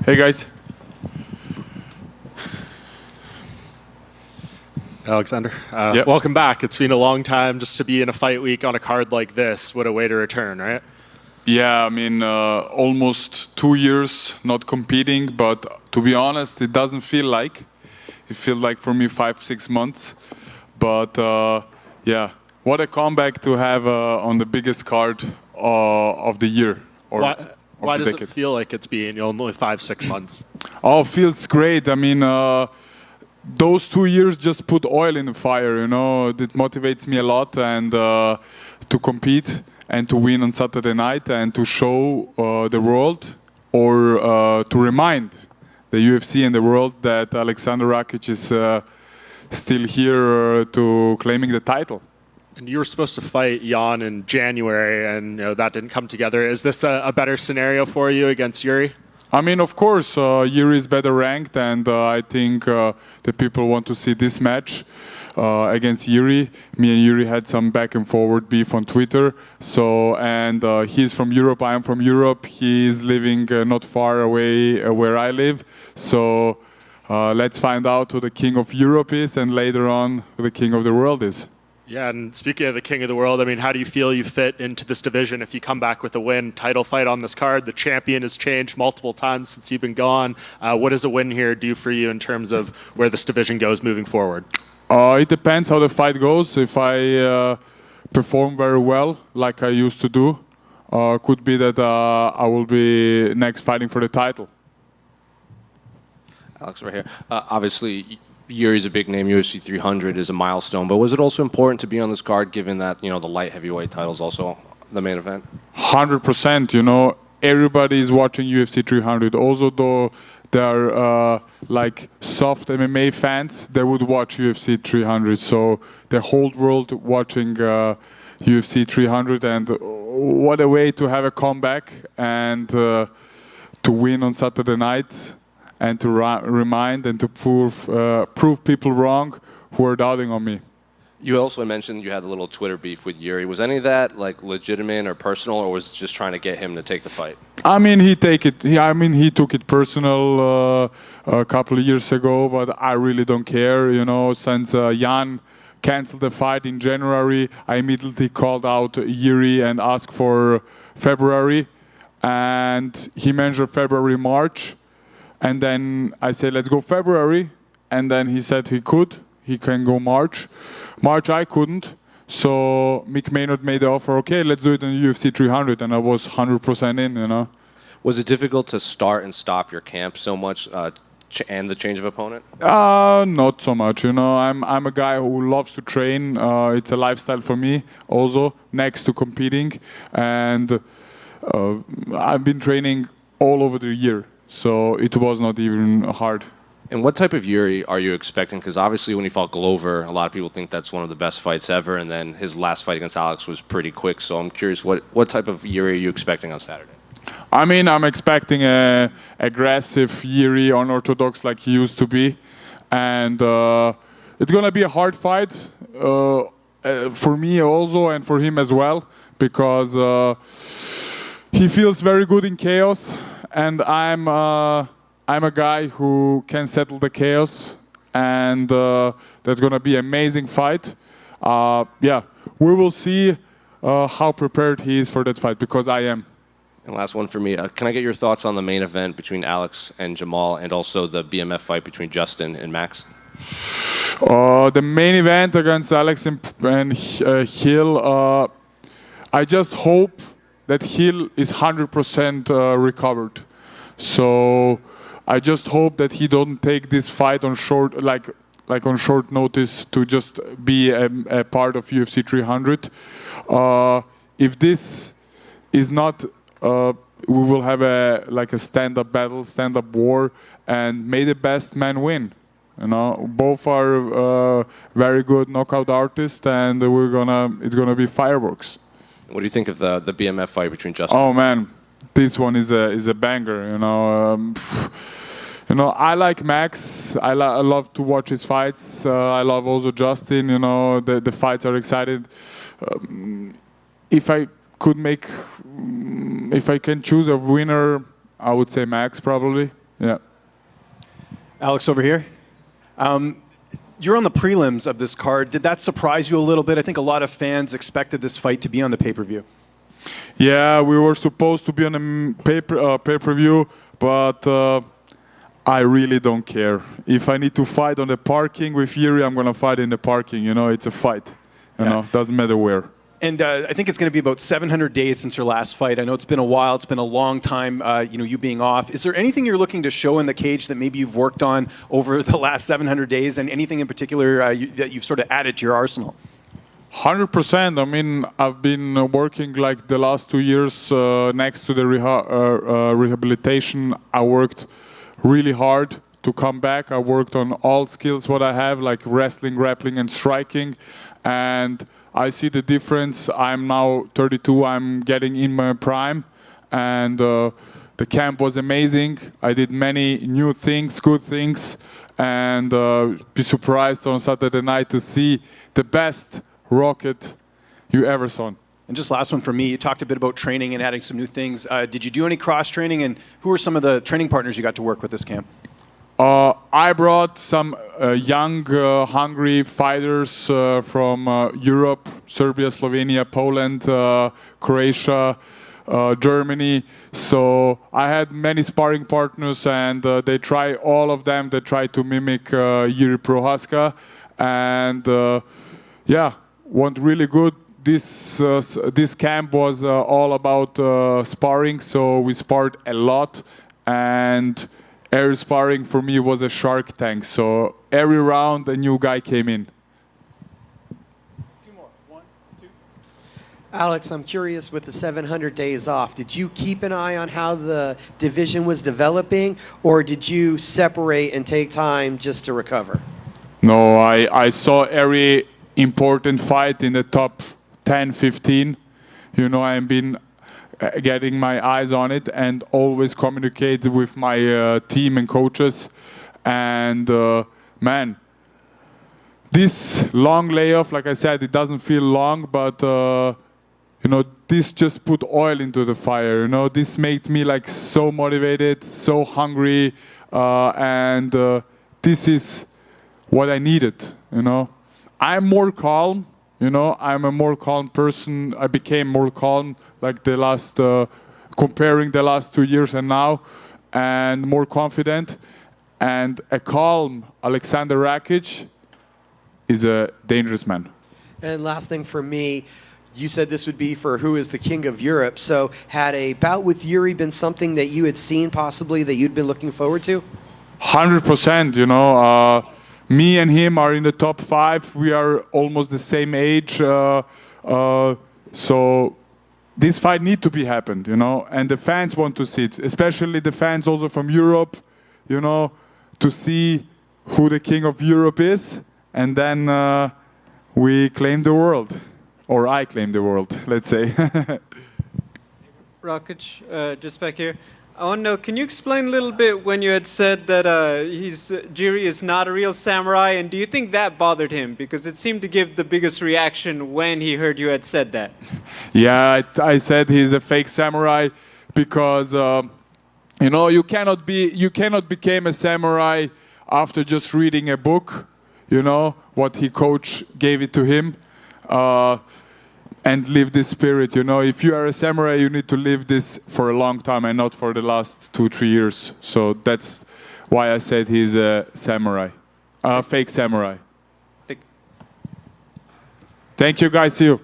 Hey guys. Alexander, Yep. welcome back. It's been a long time just to be in a fight week on a card like this. What a way to return, right? Yeah, I mean, almost 2 years not competing, but to be honest, it doesn't feel like. It feels like for me 5, 6 months. But yeah, what a comeback to have on the biggest card of the year or Why, of why the does decade. it feel like it's been only 5, 6 months? Oh, feels great. I mean, those 2 years just put oil in the fire, you know. It motivates me a lot and to compete and to win on Saturday night and to show the world or to remind the UFC and the world that Alexander Rakic is still here to claiming the title. And you were supposed to fight Jan in January, and that didn't come together. Is this a better scenario for you against Yuri? I mean, of course, Yuri is better ranked, and I think the people want to see this match against Yuri. Me and Yuri had some back and forward beef on Twitter. So, and he's from Europe, I am from Europe. He's living not far away where I live. So, let's find out who the king of Europe is, and later on, who the king of the world is. Yeah, and speaking of the king of the world, I mean, how do you feel you fit into this division if you come back with a win? Title fight on this card. The champion has changed multiple times since you've been gone. What does a win here do for you in terms of where this division goes moving forward? It depends how the fight goes. If I perform very well, like I used to do, could be that I will be next fighting for the title. Alex, right here. Obviously, Yuri's a big name. UFC 300 is a milestone. But was it also important to be on this card, given that the light heavyweight title is also the main event? 100%. You know, everybody is watching UFC 300. Also, though they are like soft MMA fans, they would watch UFC 300. So the whole world watching UFC 300, and what a way to have a comeback and to win on Saturday night. And to remind and to prove people wrong who are doubting on me. You also mentioned you had a little Twitter beef with Yuri. Was any of that legitimate or personal, or was it just trying to get him to take the fight? I mean, he took it personal a couple of years ago, but I really don't care. You know, since Jan canceled the fight in January, I immediately called out Yuri and asked for February, and he mentioned February, March. And then I said, let's go February. And then he said he can go March. March I couldn't. So Mick Maynard made the offer, okay, let's do it in UFC 300. And I was 100% in, you know. Was it difficult to start and stop your camp so much and the change of opponent? Not so much, you know. I'm a guy who loves to train. It's a lifestyle for me also, next to competing. And I've been training all over the year. So it was not even hard. And what type of Yuri are you expecting? Because obviously when he fought Glover, a lot of people think that's one of the best fights ever. And then his last fight against Alex was pretty quick. So I'm curious, what type of Yuri are you expecting on Saturday? I mean, I'm expecting a aggressive Yuri, unorthodox like he used to be. And it's going to be a hard fight for me also and for him as well. Because he feels very good in chaos. And I'm a guy who can settle the chaos, and that's gonna be an amazing fight. Yeah, we will see how prepared he is for that fight, because I am. And last one for me, can I get your thoughts on the main event between Alex and Jamal, and also the BMF fight between Justin and Max? The main event against Alex and Hill, I just hope that Hill is 100% recovered. So I just hope that he don't take this fight on short, like on short notice to just be a part of UFC 300. If this is not, we will have a stand-up battle, stand-up war, and may the best man win. You know, both are very good knockout artists, and it's gonna be fireworks. What do you think of the BMF fight between Justin? Oh man, this one is a banger. You know, I like Max. I love to watch his fights. I love also Justin. You know, the fights are excited. If I can choose a winner, I would say Max probably. Yeah. Alex over here. You're on the prelims of this card. Did that surprise you a little bit? I think a lot of fans expected this fight to be on the pay-per-view. Yeah, we were supposed to be on a pay-per-view, but I really don't care. If I need to fight on the parking with Yuri, I'm going to fight in the parking. You know, it's a fight. You know, doesn't matter where. And I think it's going to be about 700 days since your last fight. I know it's been a while. It's been a long time, you being off. Is there anything you're looking to show in the cage that maybe you've worked on over the last 700 days, and anything in particular that you've sort of added to your arsenal? 100%. I mean, I've been working like the last 2 years next to the rehabilitation. I worked really hard to come back. I worked on all skills what I have, like wrestling, grappling, and striking. And I see the difference. I'm now 32. I'm getting in my prime. And the camp was amazing. I did many new things, good things. And be surprised on Saturday night to see the best Rocket you ever saw. And just last one for me, you talked a bit about training and adding some new things. Did you do any cross-training, and who are some of the training partners you got to work with this camp? I brought some young, hungry fighters from Europe, Serbia, Slovenia, Poland, Croatia, Germany. So I had many sparring partners, and they try all of them. They try to mimic Jiri Prohaska, and yeah, went really good. This camp was all about sparring, so we sparred a lot, and every sparring for me was a shark tank. So every round a new guy came in. Two more. 1, 2. Alex, I'm curious, with the 700 days off, did you keep an eye on how the division was developing, or did you separate and take time just to recover? No, I saw every important fight in the top 10, 15. You know, I've been getting my eyes on it and always communicate with my team and coaches. And man, this long layoff, like I said, it doesn't feel long, but you know, this just put oil into the fire. You know, this made me like so motivated, so hungry, and this is what I needed. You know, I'm more calm. You know, I'm a more calm person. I became more calm like the last, comparing the last 2 years and now, and more confident. And a calm Alexander Rakic is a dangerous man. And last thing for me, you said this would be for who is the king of Europe. So had a bout with Yuri been something that you had seen possibly that you'd been looking forward to? 100%, you know. Me and him are in the top 5. We are almost the same age. So this fight need to be happened, you know. And the fans want to see it, especially the fans also from Europe, you know, to see who the king of Europe is. And then we claim the world. Or I claim the world, let's say. Rakic, just back here. I want to know, can you explain a little bit when you had said that Jiri is not a real samurai, and do you think that bothered him? Because it seemed to give the biggest reaction when he heard you had said that. Yeah, I said he's a fake samurai because, you know, you cannot become a samurai after just reading a book, you know, what his coach gave it to him. And live this spirit, you know. If you are a samurai, you need to live this for a long time and not for the last 2-3 years. So that's why I said he's a samurai, a fake samurai. Thank you, guys. See you.